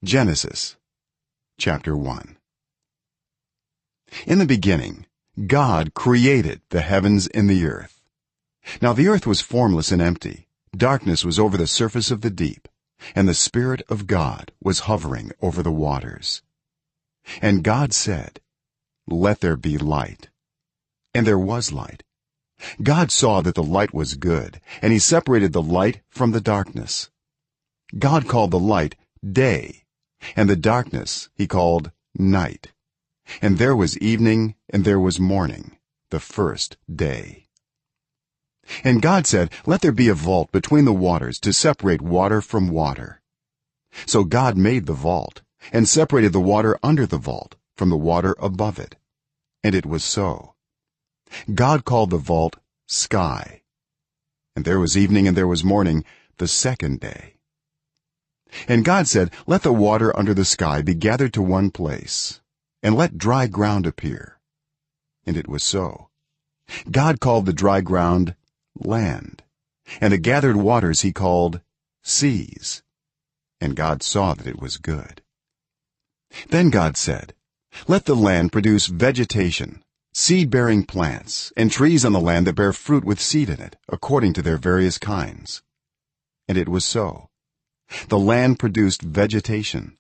Genesis chapter 1. In the beginning God created the heavens and the earth. Now the earth was formless and empty, darkness was over the surface of the deep, and the Spirit of God was hovering over the waters. And God said, "Let there be light." And there was light. God saw that the light was good, and he separated the light from the darkness. God called the light day, and the darkness he called night. And there was evening and there was morning, the first day. And God said, "Let there be a vault between the waters to separate water from water." So God made the vault and separated the water under the vault from the water above it. And it was so. God called the vault sky. And there was evening and there was morning, the second day. And God said, "Let the water under the sky be gathered to one place, and let dry ground appear." And it was so. God called the dry ground land, and the gathered waters he called seas. And God saw that it was good. Then God said, "Let the land produce vegetation, seed-bearing plants, and trees on the land that bear fruit with seed in it, according to their various kinds." And it was so. The land produced vegetation,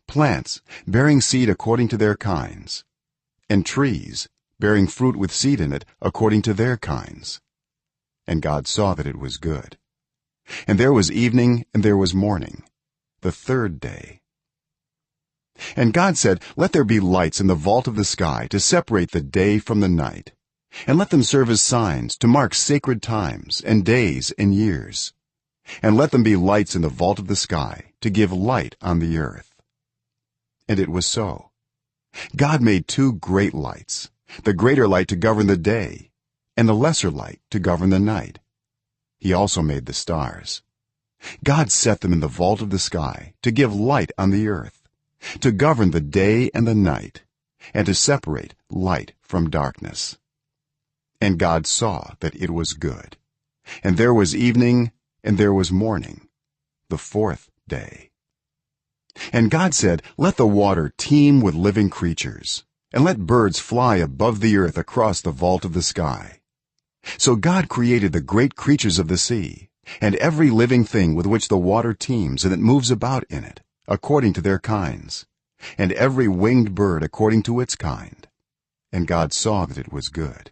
plants bearing seed according to their kinds, and trees bearing fruit with seed in it according to their kinds. And God saw that it was good. And there was evening and there was morning, the third day. And God said, "Let there be lights in the vault of the sky to separate the day from the night, and let them serve as signs to mark sacred times and days and years. And let them be lights in the vault of the sky to give light on the earth." And it was so. God made two great lights, the greater light to govern the day, and the lesser light to govern the night. He also made the stars. God set them in the vault of the sky to give light on the earth, to govern the day and the night, and to separate light from darkness. And God saw that it was good. And there was evening and there was morning, the fourth day. And God said, "Let the water teem with living creatures, and let birds fly above the earth across the vault of the sky." So God created the great creatures of the sea, and every living thing with which the water teems and that moves about in it, according to their kinds, and every winged bird according to its kind. And God saw that it was good.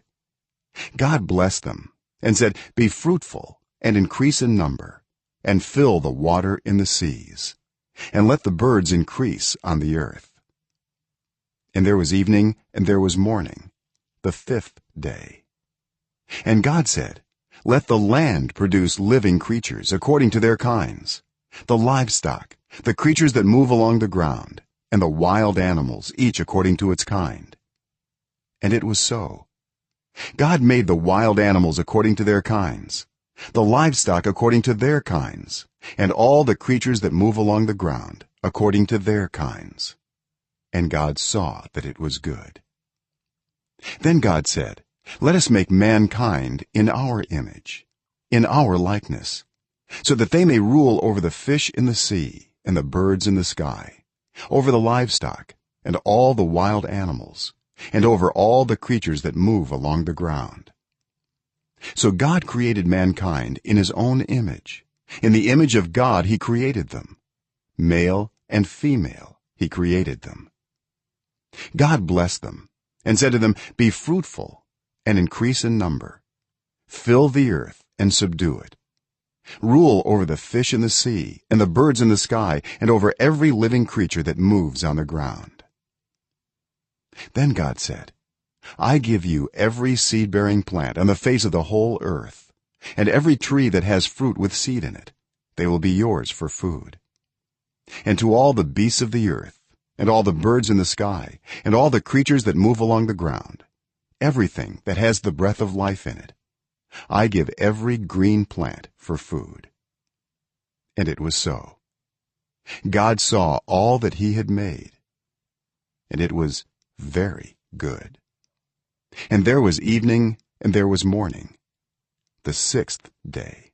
God blessed them and said, "Be fruitful and increase in number, and fill the water in the seas, and let the birds increase on the earth." And there was evening and there was morning, the fifth day. And God said, "Let the land produce living creatures according to their kinds, the livestock, the creatures that move along the ground, and the wild animals, each according to its kind." And it was so. God made the wild animals according to their kinds, the livestock according to their kinds, and all the creatures that move along the ground according to their kinds. And God saw that it was good. Then God said, "Let us make mankind in our image, in our likeness, so that they may rule over the fish in the sea and the birds in the sky, over the livestock and all the wild animals, and over all the creatures that move along the ground." So God created mankind in his own image. In the image of God he created them. Male and female he created them. God blessed them and said to them, "Be fruitful and increase in number. Fill the earth and subdue it. Rule over the fish in the sea and the birds in the sky and over every living creature that moves on the ground." Then God said, "I give you every seed-bearing plant on the face of the whole earth, and every tree that has fruit with seed in it. They will be yours for food. And to all the beasts of the earth, and all the birds in the sky, and all the creatures that move along the ground, everything that has the breath of life in it, I give every green plant for food." And it was so. God saw all that he had made, and it was very good. And there was evening and there was morning, the sixth day.